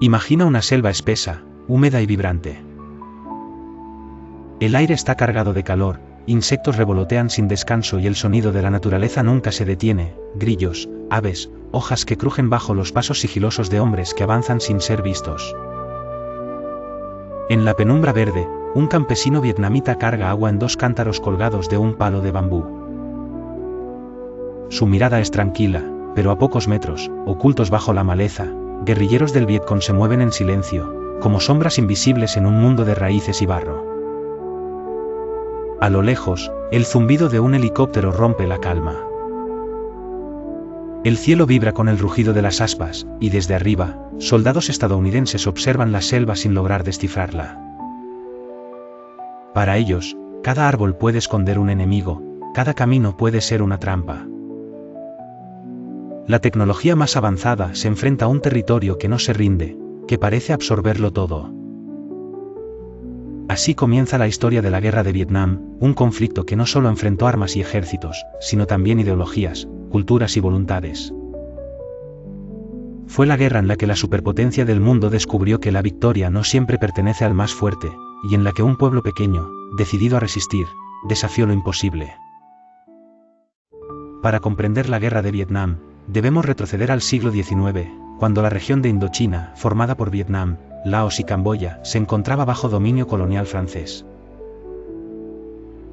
Imagina una selva espesa, húmeda y vibrante. El aire está cargado de calor, insectos revolotean sin descanso y el sonido de la naturaleza nunca se detiene, grillos, aves, hojas que crujen bajo los pasos sigilosos de hombres que avanzan sin ser vistos. En la penumbra verde, un campesino vietnamita carga agua en 2 cántaros colgados de un palo de bambú. Su mirada es tranquila, pero a pocos metros, ocultos bajo la maleza, guerrilleros del Vietcong se mueven en silencio, como sombras invisibles en un mundo de raíces y barro. A lo lejos, el zumbido de un helicóptero rompe la calma. El cielo vibra con el rugido de las aspas, y desde arriba, soldados estadounidenses observan la selva sin lograr descifrarla. Para ellos, cada árbol puede esconder un enemigo, cada camino puede ser una trampa. La tecnología más avanzada se enfrenta a un territorio que no se rinde, que parece absorberlo todo. Así comienza la historia de la Guerra de Vietnam, un conflicto que no solo enfrentó armas y ejércitos, sino también ideologías, culturas y voluntades. Fue la guerra en la que la superpotencia del mundo descubrió que la victoria no siempre pertenece al más fuerte, y en la que un pueblo pequeño, decidido a resistir, desafió lo imposible. Para comprender la Guerra de Vietnam, debemos retroceder al siglo XIX, cuando la región de Indochina, formada por Vietnam, Laos y Camboya, se encontraba bajo dominio colonial francés.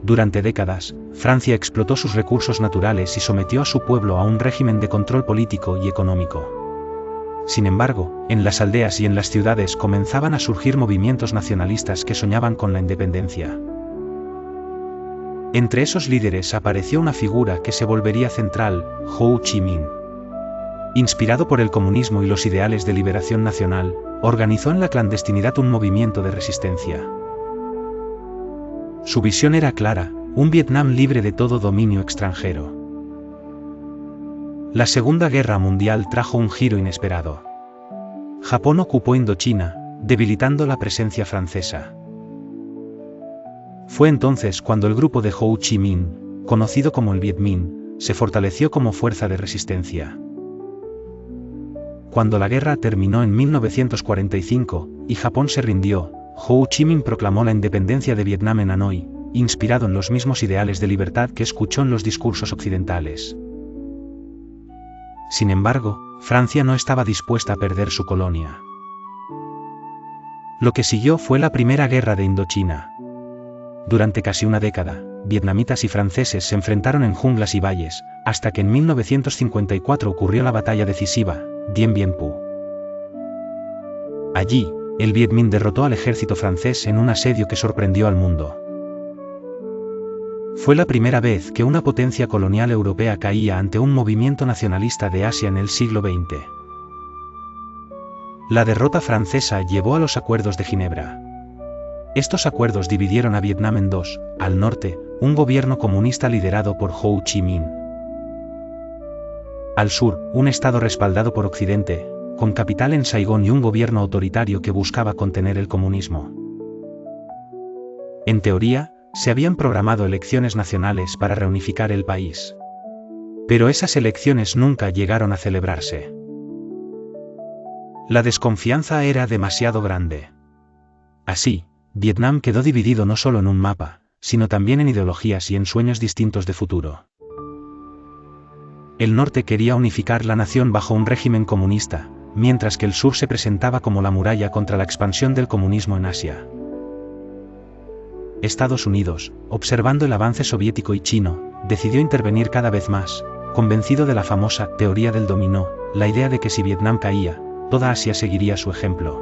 Durante décadas, Francia explotó sus recursos naturales y sometió a su pueblo a un régimen de control político y económico. Sin embargo, en las aldeas y en las ciudades comenzaban a surgir movimientos nacionalistas que soñaban con la independencia. Entre esos líderes apareció una figura que se volvería central, Ho Chi Minh. Inspirado por el comunismo y los ideales de liberación nacional, organizó en la clandestinidad un movimiento de resistencia. Su visión era clara, un Vietnam libre de todo dominio extranjero. La Segunda Guerra Mundial trajo un giro inesperado. Japón ocupó Indochina, debilitando la presencia francesa. Fue entonces cuando el grupo de Ho Chi Minh, conocido como el Viet Minh, se fortaleció como fuerza de resistencia. Cuando la guerra terminó en 1945, y Japón se rindió, Ho Chi Minh proclamó la independencia de Vietnam en Hanoi, inspirado en los mismos ideales de libertad que escuchó en los discursos occidentales. Sin embargo, Francia no estaba dispuesta a perder su colonia. Lo que siguió fue la Primera Guerra de Indochina. Durante casi una década, vietnamitas y franceses se enfrentaron en junglas y valles, hasta que en 1954 ocurrió la batalla decisiva, Dien Bien Phu. Allí, el Viet Minh derrotó al ejército francés en un asedio que sorprendió al mundo. Fue la primera vez que una potencia colonial europea caía ante un movimiento nacionalista de Asia en el siglo XX. La derrota francesa llevó a los Acuerdos de Ginebra. Estos acuerdos dividieron a Vietnam en dos: al norte, un gobierno comunista liderado por Ho Chi Minh. Al sur, un estado respaldado por Occidente, con capital en Saigón y un gobierno autoritario que buscaba contener el comunismo. En teoría, se habían programado elecciones nacionales para reunificar el país. Pero esas elecciones nunca llegaron a celebrarse. La desconfianza era demasiado grande. Así, Vietnam quedó dividido no solo en un mapa, sino también en ideologías y en sueños distintos de futuro. El norte quería unificar la nación bajo un régimen comunista, mientras que el sur se presentaba como la muralla contra la expansión del comunismo en Asia. Estados Unidos, observando el avance soviético y chino, decidió intervenir cada vez más, convencido de la famosa teoría del dominó, la idea de que si Vietnam caía, toda Asia seguiría su ejemplo.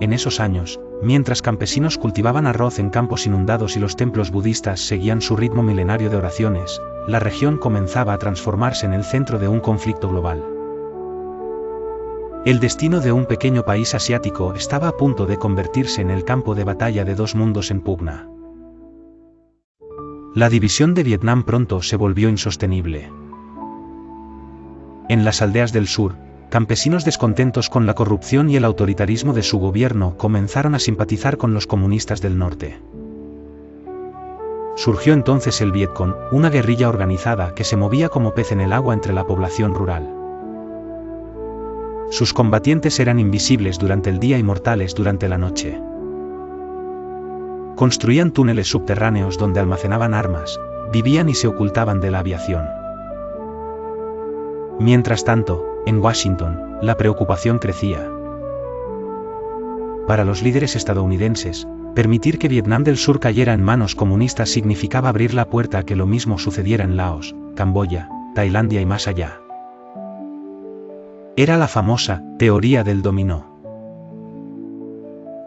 En esos años, mientras campesinos cultivaban arroz en campos inundados y los templos budistas seguían su ritmo milenario de oraciones, la región comenzaba a transformarse en el centro de un conflicto global. El destino de un pequeño país asiático estaba a punto de convertirse en el campo de batalla de dos mundos en pugna. La división de Vietnam pronto se volvió insostenible. En las aldeas del sur, campesinos descontentos con la corrupción y el autoritarismo de su gobierno comenzaron a simpatizar con los comunistas del norte. Surgió entonces el Vietcong, una guerrilla organizada que se movía como pez en el agua entre la población rural. Sus combatientes eran invisibles durante el día y mortales durante la noche. Construían túneles subterráneos donde almacenaban armas, vivían y se ocultaban de la aviación. Mientras tanto, en Washington, la preocupación crecía. Para los líderes estadounidenses, permitir que Vietnam del Sur cayera en manos comunistas significaba abrir la puerta a que lo mismo sucediera en Laos, Camboya, Tailandia y más allá. Era la famosa teoría del dominó.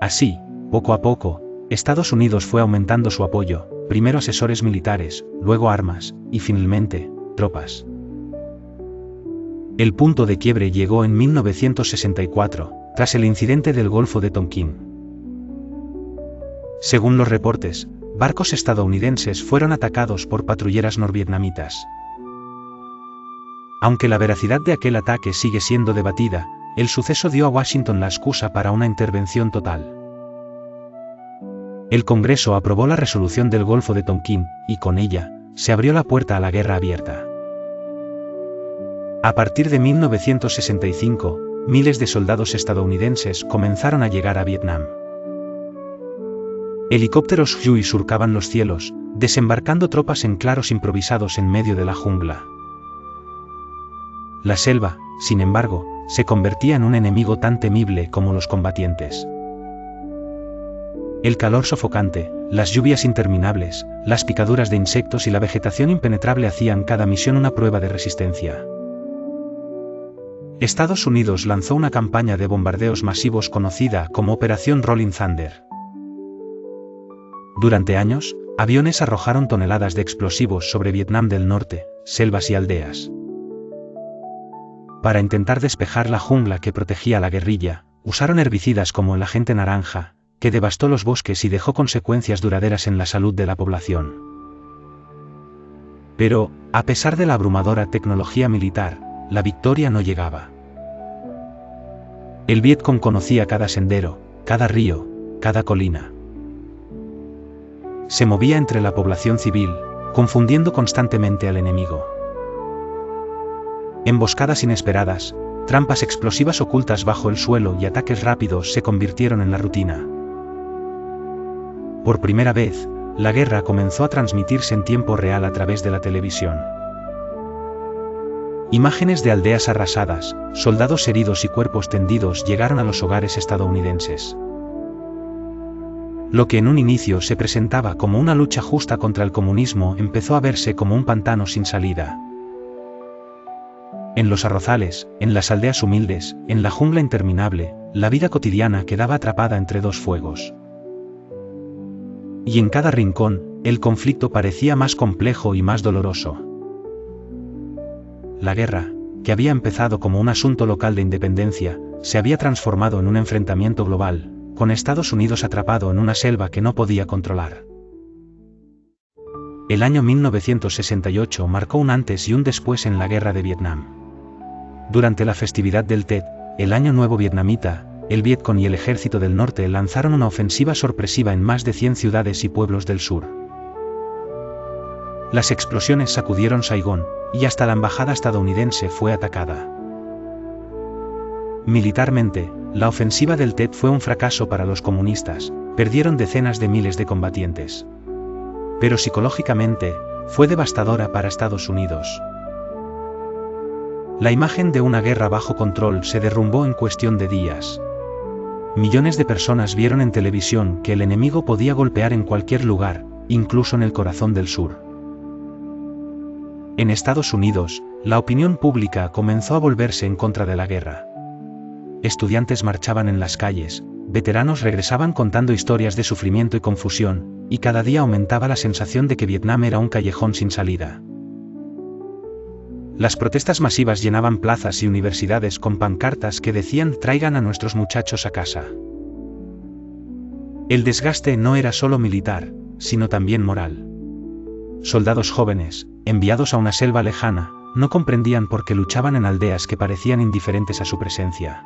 Así, poco a poco, Estados Unidos fue aumentando su apoyo, primero asesores militares, luego armas, y finalmente, tropas. El punto de quiebre llegó en 1964, tras el incidente del Golfo de Tonkin. Según los reportes, barcos estadounidenses fueron atacados por patrulleras norvietnamitas. Aunque la veracidad de aquel ataque sigue siendo debatida, el suceso dio a Washington la excusa para una intervención total. El Congreso aprobó la resolución del Golfo de Tonkin, y con ella, se abrió la puerta a la guerra abierta. A partir de 1965, miles de soldados estadounidenses comenzaron a llegar a Vietnam. Helicópteros Huey surcaban los cielos, desembarcando tropas en claros improvisados en medio de la jungla. La selva, sin embargo, se convertía en un enemigo tan temible como los combatientes. El calor sofocante, las lluvias interminables, las picaduras de insectos y la vegetación impenetrable hacían cada misión una prueba de resistencia. Estados Unidos lanzó una campaña de bombardeos masivos conocida como Operación Rolling Thunder. Durante años, aviones arrojaron toneladas de explosivos sobre Vietnam del Norte, selvas y aldeas. Para intentar despejar la jungla que protegía a la guerrilla, usaron herbicidas como el agente naranja, que devastó los bosques y dejó consecuencias duraderas en la salud de la población. Pero, a pesar de la abrumadora tecnología militar, la victoria no llegaba. El Vietcong conocía cada sendero, cada río, cada colina. Se movía entre la población civil, confundiendo constantemente al enemigo. Emboscadas inesperadas, trampas explosivas ocultas bajo el suelo y ataques rápidos se convirtieron en la rutina. Por primera vez, la guerra comenzó a transmitirse en tiempo real a través de la televisión. Imágenes de aldeas arrasadas, soldados heridos y cuerpos tendidos llegaron a los hogares estadounidenses. Lo que en un inicio se presentaba como una lucha justa contra el comunismo empezó a verse como un pantano sin salida. En los arrozales, en las aldeas humildes, en la jungla interminable, la vida cotidiana quedaba atrapada entre dos fuegos. Y en cada rincón, el conflicto parecía más complejo y más doloroso. La guerra, que había empezado como un asunto local de independencia, se había transformado en un enfrentamiento global, con Estados Unidos atrapado en una selva que no podía controlar. El año 1968 marcó un antes y un después en la guerra de Vietnam. Durante la festividad del Tet, el Año Nuevo vietnamita, el Vietcong y el Ejército del Norte lanzaron una ofensiva sorpresiva en más de 100 ciudades y pueblos del sur. Las explosiones sacudieron Saigón, y hasta la embajada estadounidense fue atacada. Militarmente, la ofensiva del Tet fue un fracaso para los comunistas, perdieron decenas de miles de combatientes. Pero psicológicamente, fue devastadora para Estados Unidos. La imagen de una guerra bajo control se derrumbó en cuestión de días. Millones de personas vieron en televisión que el enemigo podía golpear en cualquier lugar, incluso en el corazón del sur. En Estados Unidos, la opinión pública comenzó a volverse en contra de la guerra. Estudiantes marchaban en las calles, veteranos regresaban contando historias de sufrimiento y confusión, y cada día aumentaba la sensación de que Vietnam era un callejón sin salida. Las protestas masivas llenaban plazas y universidades con pancartas que decían «Traigan a nuestros muchachos a casa». El desgaste no era solo militar, sino también moral. Soldados jóvenes, enviados a una selva lejana, no comprendían por qué luchaban en aldeas que parecían indiferentes a su presencia.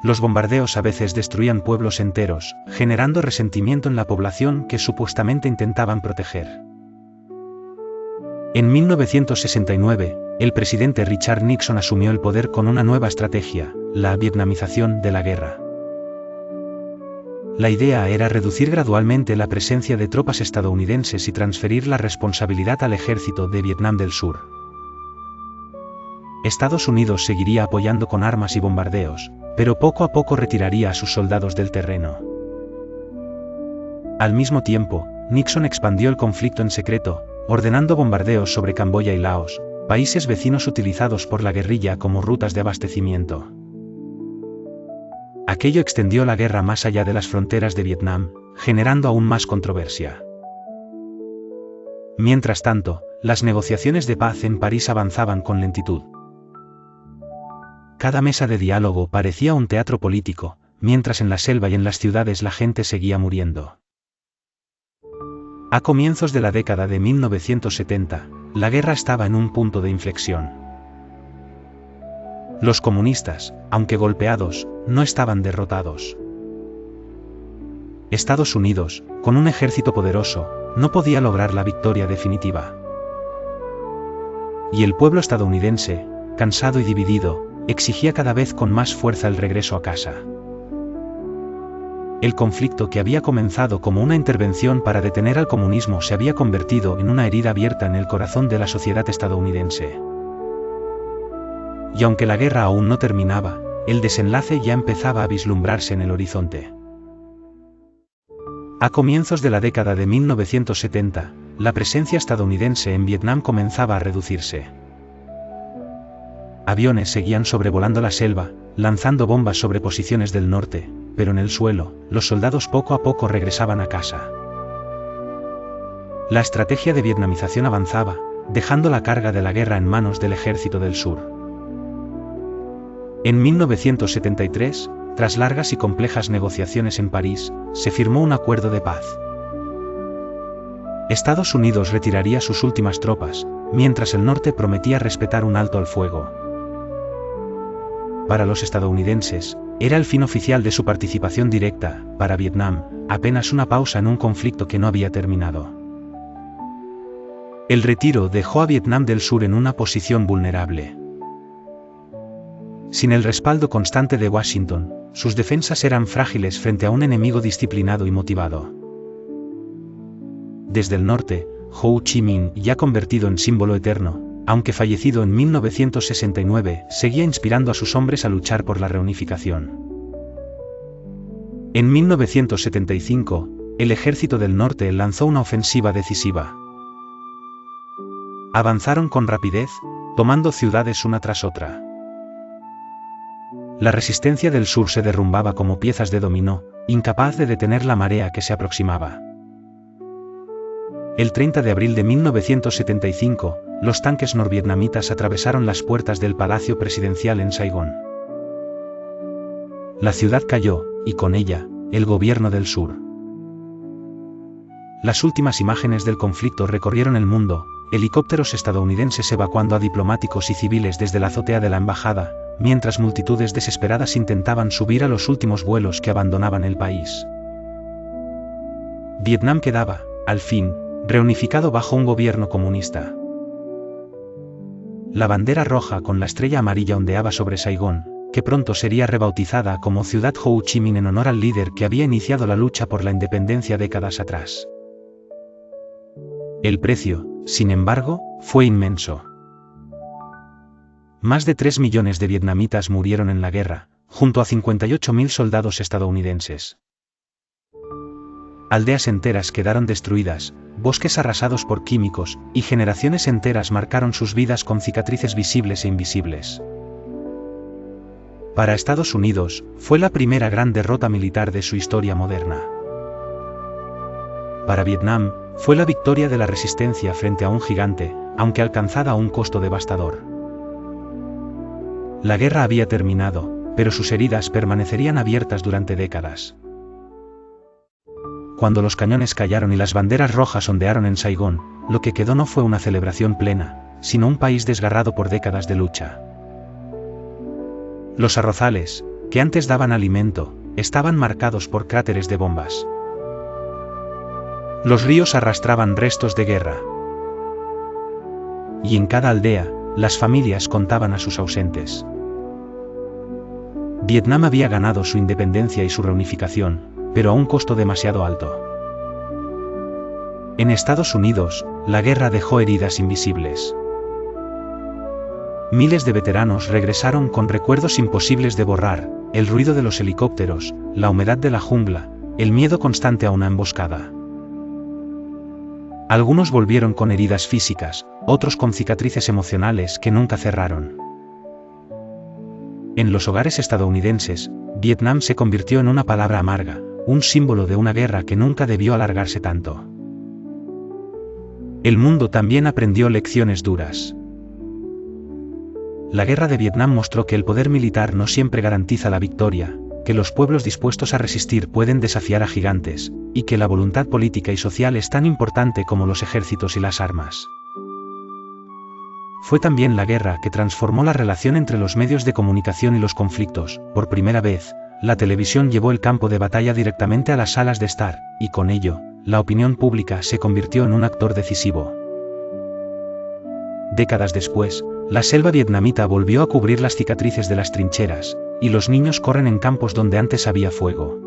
Los bombardeos a veces destruían pueblos enteros, generando resentimiento en la población que supuestamente intentaban proteger. En 1969, el presidente Richard Nixon asumió el poder con una nueva estrategia, la vietnamización de la guerra. La idea era reducir gradualmente la presencia de tropas estadounidenses y transferir la responsabilidad al ejército de Vietnam del Sur. Estados Unidos seguiría apoyando con armas y bombardeos, pero poco a poco retiraría a sus soldados del terreno. Al mismo tiempo, Nixon expandió el conflicto en secreto, ordenando bombardeos sobre Camboya y Laos, países vecinos utilizados por la guerrilla como rutas de abastecimiento. Aquello extendió la guerra más allá de las fronteras de Vietnam, generando aún más controversia. Mientras tanto, las negociaciones de paz en París avanzaban con lentitud. Cada mesa de diálogo parecía un teatro político, mientras en la selva y en las ciudades la gente seguía muriendo. A comienzos de la década de 1970, la guerra estaba en un punto de inflexión. Los comunistas, aunque golpeados, no estaban derrotados. Estados Unidos, con un ejército poderoso, no podía lograr la victoria definitiva. Y el pueblo estadounidense, cansado y dividido, exigía cada vez con más fuerza el regreso a casa. El conflicto que había comenzado como una intervención para detener al comunismo se había convertido en una herida abierta en el corazón de la sociedad estadounidense. Y aunque la guerra aún no terminaba, el desenlace ya empezaba a vislumbrarse en el horizonte. A comienzos de la década de 1970, la presencia estadounidense en Vietnam comenzaba a reducirse. Aviones seguían sobrevolando la selva, lanzando bombas sobre posiciones del norte, pero en el suelo, los soldados poco a poco regresaban a casa. La estrategia de vietnamización avanzaba, dejando la carga de la guerra en manos del ejército del sur. En 1973, tras largas y complejas negociaciones en París, se firmó un acuerdo de paz. Estados Unidos retiraría sus últimas tropas, mientras el norte prometía respetar un alto al fuego. Para los estadounidenses, era el fin oficial de su participación directa, para Vietnam, apenas una pausa en un conflicto que no había terminado. El retiro dejó a Vietnam del Sur en una posición vulnerable. Sin el respaldo constante de Washington, sus defensas eran frágiles frente a un enemigo disciplinado y motivado. Desde el norte, Ho Chi Minh, ya convertido en símbolo eterno, aunque fallecido en 1969, seguía inspirando a sus hombres a luchar por la reunificación. En 1975, el ejército del norte lanzó una ofensiva decisiva. Avanzaron con rapidez, tomando ciudades una tras otra. La resistencia del sur se derrumbaba como piezas de dominó, incapaz de detener la marea que se aproximaba. El 30 de abril de 1975, los tanques norvietnamitas atravesaron las puertas del Palacio Presidencial en Saigón. La ciudad cayó, y con ella, el gobierno del sur. Las últimas imágenes del conflicto recorrieron el mundo, helicópteros estadounidenses evacuando a diplomáticos y civiles desde la azotea de la embajada, mientras multitudes desesperadas intentaban subir a los últimos vuelos que abandonaban el país. Vietnam quedaba, al fin, reunificado bajo un gobierno comunista. La bandera roja con la estrella amarilla ondeaba sobre Saigón, que pronto sería rebautizada como Ciudad Ho Chi Minh en honor al líder que había iniciado la lucha por la independencia décadas atrás. El precio, sin embargo, fue inmenso. Más de 3 millones de vietnamitas murieron en la guerra, junto a 58.000 soldados estadounidenses. Aldeas enteras quedaron destruidas, bosques arrasados por químicos, y generaciones enteras marcaron sus vidas con cicatrices visibles e invisibles. Para Estados Unidos, fue la primera gran derrota militar de su historia moderna. Para Vietnam, fue la victoria de la resistencia frente a un gigante, aunque alcanzada a un costo devastador. La guerra había terminado, pero sus heridas permanecerían abiertas durante décadas. Cuando los cañones callaron y las banderas rojas ondearon en Saigón, lo que quedó no fue una celebración plena, sino un país desgarrado por décadas de lucha. Los arrozales, que antes daban alimento, estaban marcados por cráteres de bombas. Los ríos arrastraban restos de guerra. y en cada aldea, las familias contaban a sus ausentes. Vietnam había ganado su independencia y su reunificación, pero a un costo demasiado alto. En Estados Unidos, la guerra dejó heridas invisibles. Miles de veteranos regresaron con recuerdos imposibles de borrar: el ruido de los helicópteros, la humedad de la jungla, el miedo constante a una emboscada. Algunos volvieron con heridas físicas, otros con cicatrices emocionales que nunca cerraron. En los hogares estadounidenses, Vietnam se convirtió en una palabra amarga, un símbolo de una guerra que nunca debió alargarse tanto. El mundo también aprendió lecciones duras. La guerra de Vietnam mostró que el poder militar no siempre garantiza la victoria, que los pueblos dispuestos a resistir pueden desafiar a gigantes, y que la voluntad política y social es tan importante como los ejércitos y las armas. Fue también la guerra que transformó la relación entre los medios de comunicación y los conflictos. Por primera vez, la televisión llevó el campo de batalla directamente a las salas de estar, y con ello, la opinión pública se convirtió en un actor decisivo. Décadas después, la selva vietnamita volvió a cubrir las cicatrices de las trincheras, y los niños corren en campos donde antes había fuego.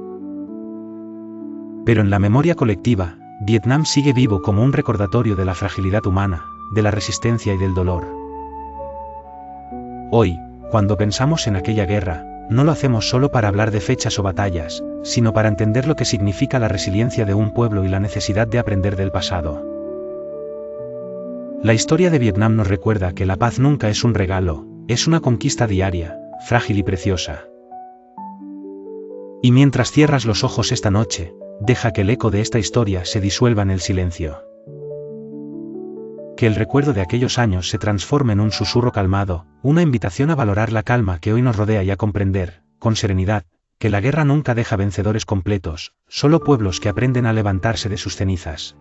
Pero en la memoria colectiva, Vietnam sigue vivo como un recordatorio de la fragilidad humana, de la resistencia y del dolor. Hoy, cuando pensamos en aquella guerra, no lo hacemos solo para hablar de fechas o batallas, sino para entender lo que significa la resiliencia de un pueblo y la necesidad de aprender del pasado. La historia de Vietnam nos recuerda que la paz nunca es un regalo, es una conquista diaria, frágil y preciosa. Y mientras cierras los ojos esta noche, deja que el eco de esta historia se disuelva en el silencio. Que el recuerdo de aquellos años se transforme en un susurro calmado, una invitación a valorar la calma que hoy nos rodea y a comprender, con serenidad, que la guerra nunca deja vencedores completos, solo pueblos que aprenden a levantarse de sus cenizas.